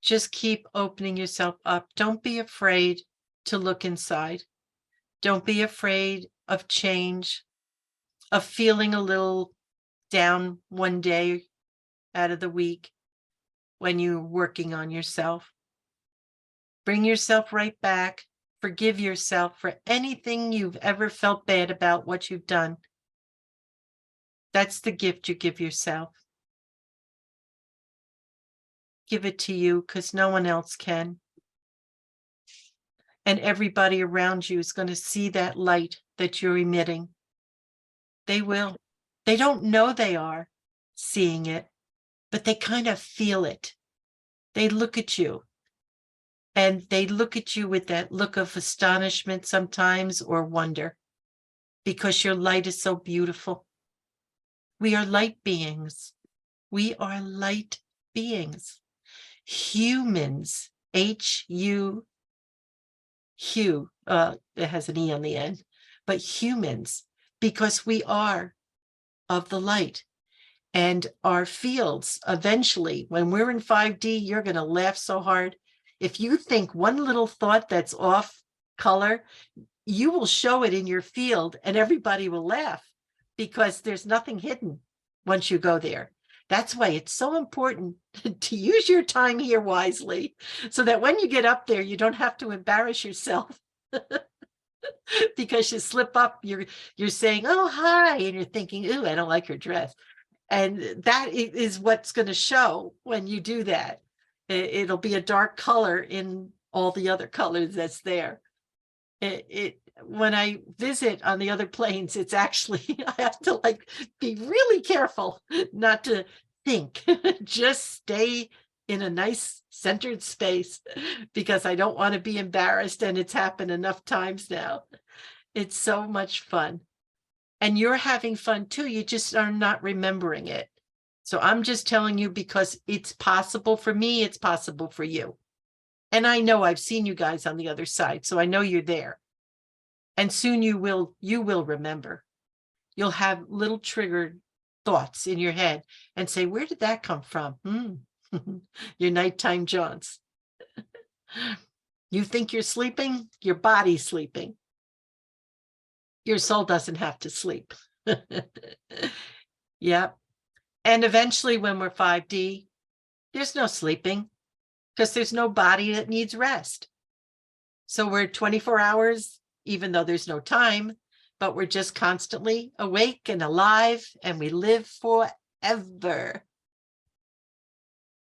Just keep opening yourself up. Don't be afraid to look inside. Don't be afraid of change, of feeling a little down one day out of the week when you're working on yourself. Bring yourself right back. Forgive yourself for anything you've ever felt bad about what you've done. That's the gift you give yourself. Give it to you because no one else can. And everybody around you is going to see that light that you're emitting. They will. They don't know they are seeing it, but they kind of feel it. They look at you. And they look at you with that look of astonishment sometimes or wonder because your light is so beautiful. We are light beings. We are light beings. Humans, H-U, Hugh, it has an E on the end, but humans, because we are of the light. And our fields, eventually, when we're in 5D, you're going to laugh so hard. If you think one little thought that's off color, you will show it in your field and everybody will laugh because there's nothing hidden once you go there. That's why it's so important to use your time here wisely, so that when you get up there, you don't have to embarrass yourself. Because you slip up, you're saying, oh, hi, and you're thinking, ooh, I don't like her dress. And that is what's going to show when you do that. It'll be a dark color in all the other colors that's there. When I visit on the other planes, it's actually, I have to like be really careful not to think, just stay in a nice centered space, because I don't want to be embarrassed, and it's happened enough times now. It's so much fun. And you're having fun too. You just are not remembering it. So I'm just telling you because it's possible for me, it's possible for you. And I know I've seen you guys on the other side, so I know you're there. And soon you will remember. You'll have little triggered thoughts in your head and say, where did that come from? Your nighttime jaunts. You think you're sleeping, your body's sleeping. Your soul doesn't have to sleep. Yeah. And eventually when we're 5D, there's no sleeping, because there's no body that needs rest. So we're 24 hours, even though there's no time, but we're just constantly awake and alive, and we live forever.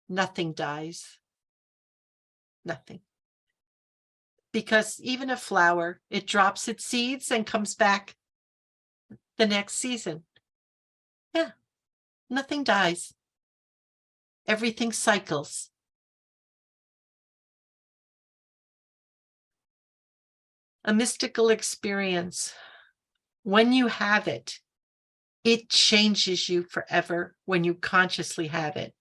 Nothing dies. Nothing. Because even a flower, it drops its seeds and comes back the next season. Yeah, nothing dies. Everything cycles. A mystical experience, when you have it, it changes you forever when you consciously have it.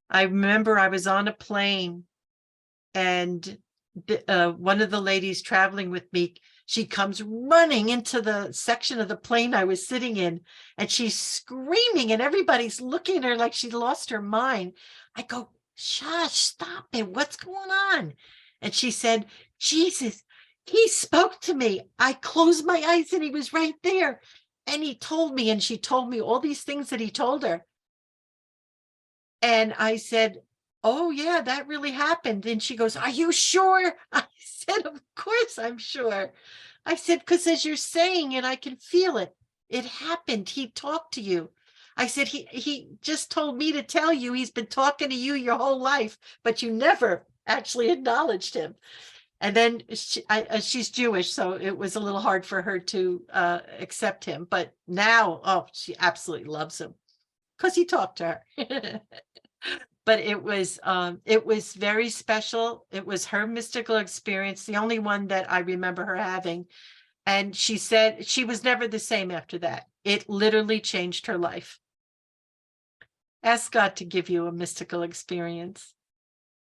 I remember I was on a plane, and one of the ladies traveling with me, she comes running into the section of the plane I was sitting in, and she's screaming, and everybody's looking at her like she lost her mind. I go, shush, stop it. What's going on? And she said, Jesus, he spoke to me. I closed my eyes and he was right there. And he told me, and she told me all these things that he told her. And I said, oh yeah, that really happened. And she goes, are you sure? I said, of course I'm sure. I said, because as you're saying it, I can feel it. It happened. He talked to you. I said, he just told me to tell you he's been talking to you your whole life, but you never actually acknowledged him. And then she's Jewish, so it was a little hard for her to accept him. But now, oh, she absolutely loves him because he talked to her. But it was very special. It was her mystical experience, the only one that I remember her having. And she said she was never the same after that. It literally changed her life. Ask God to give you a mystical experience,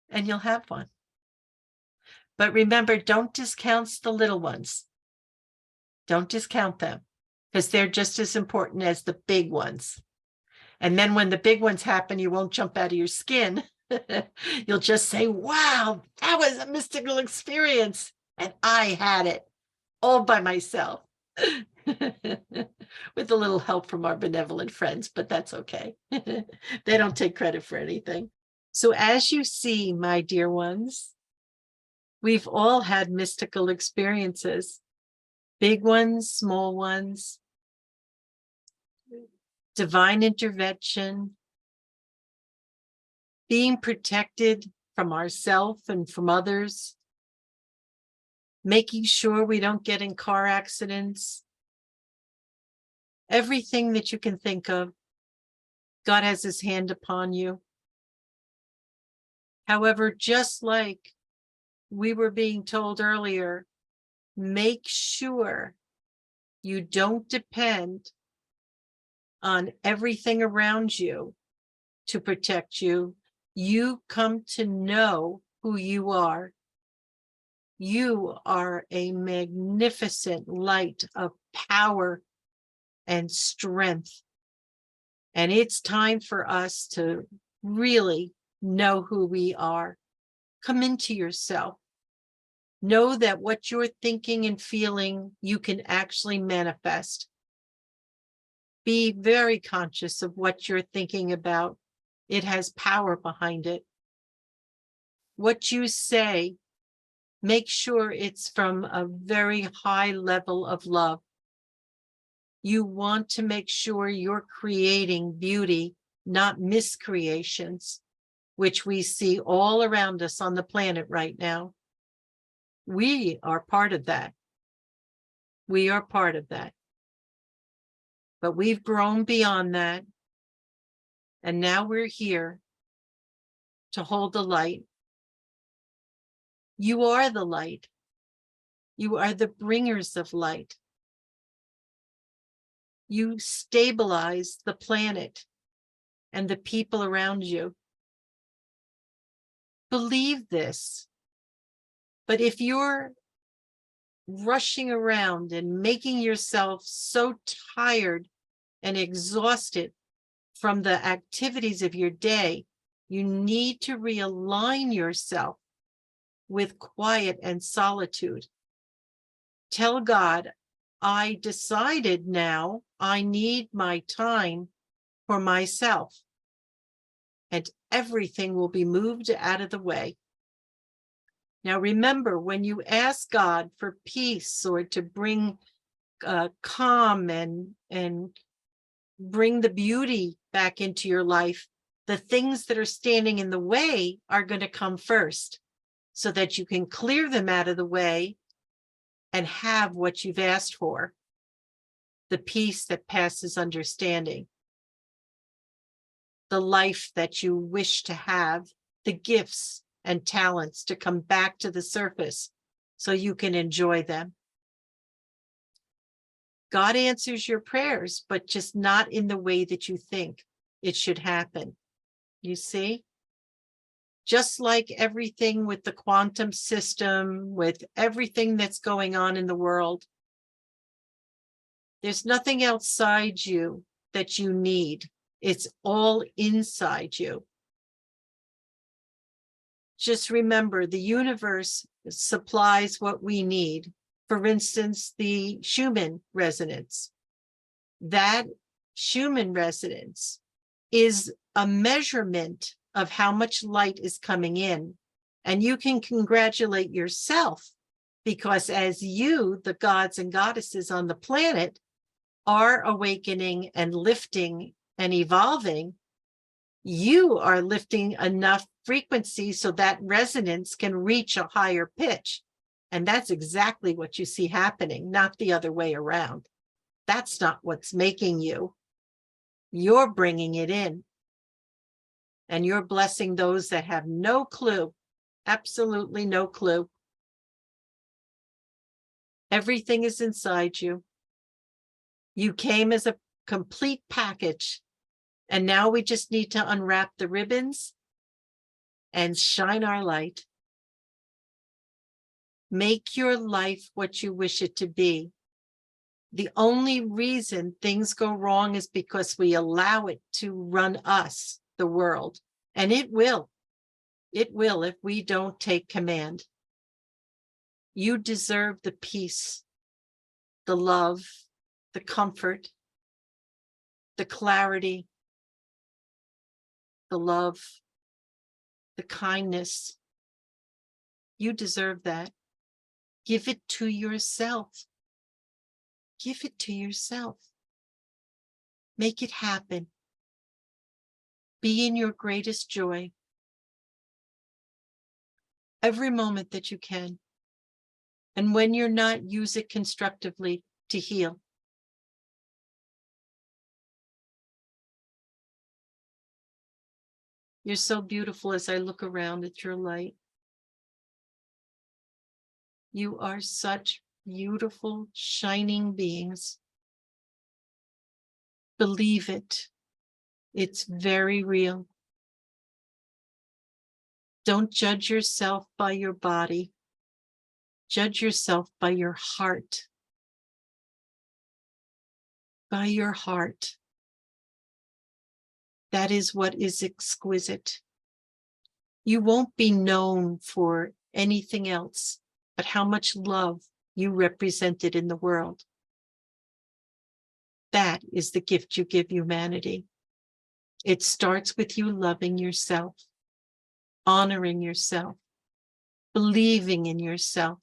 and you'll have one. But remember, don't discount the little ones. Don't discount them, because they're just as important as the big ones. And then when the big ones happen, you won't jump out of your skin. You'll just say, wow, that was a mystical experience. And I had it all by myself. With a little help from our benevolent friends, but that's okay. They don't take credit for anything. So as you see, my dear ones, we've all had mystical experiences, big ones, small ones, divine intervention, being protected from ourselves and from others, making sure we don't get in car accidents, everything that you can think of. God has his hand upon you. However, just like we were being told earlier, make sure you don't depend on everything around you to protect you. You come to know who you are. You are a magnificent light of power and strength. And it's time for us to really know who we are. Come into yourself. Know that what you're thinking and feeling, you can actually manifest. Be very conscious of what you're thinking about. It has power behind it. What you say, make sure it's from a very high level of love. You want to make sure you're creating beauty, not miscreations, which we see all around us on the planet right now. We are part of that. We are part of that. But we've grown beyond that. And now we're here to hold the light. You are the light. You are the bringers of light. You stabilize the planet and the people around you. Believe this. But if you're rushing around and making yourself so tired and exhausted from the activities of your day, you need to realign yourself with quiet and solitude. Tell God, I decided now I need my time for myself, and everything will be moved out of the way. Now remember, when you ask God for peace or to bring calm and bring the beauty back into your life, the things that are standing in the way are going to come first, so that you can clear them out of the way and have what you've asked for, the peace that passes understanding, the life that you wish to have, the gifts and talents to come back to the surface so you can enjoy them. God answers your prayers, but just not in the way that you think it should happen. You see? Just like everything with the quantum system, with everything that's going on in the world, there's nothing outside you that you need. It's all inside you. Just remember, the universe supplies what we need. For instance, the Schumann resonance. That Schumann resonance is a measurement of how much light is coming in. And you can congratulate yourself, because as you, the gods and goddesses on the planet, are awakening and lifting and evolving, you are lifting enough frequency so that resonance can reach a higher pitch. And that's exactly what you see happening, not the other way around. That's not what's making you. You're bringing it in. And you're blessing those that have no clue, absolutely no clue. Everything is inside you. You came as a complete package, and now we just need to unwrap the ribbons and shine our light. Make your life what you wish it to be. The only reason things go wrong is because we allow it to run us, the world, and it will if we don't take command. You deserve the peace, the love, the comfort, the clarity, the love, the kindness. You deserve that. Give it to yourself. Give it to yourself. Make it happen. Be in your greatest joy every moment that you can. And when you're not, use it constructively to heal. You're so beautiful as I look around at your light. You are such beautiful, shining beings. Believe it. It's very real. Don't judge yourself by your body. Judge yourself by your heart. By your heart. That is what is exquisite. You won't be known for anything else but how much love you represented in the world. That is the gift you give humanity. It starts with you loving yourself, honoring yourself, believing in yourself,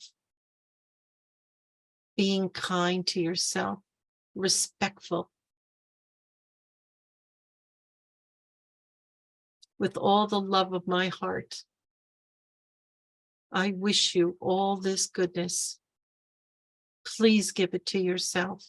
being kind to yourself, respectful. With all the love of my heart, I wish you all this goodness. Please give it to yourself.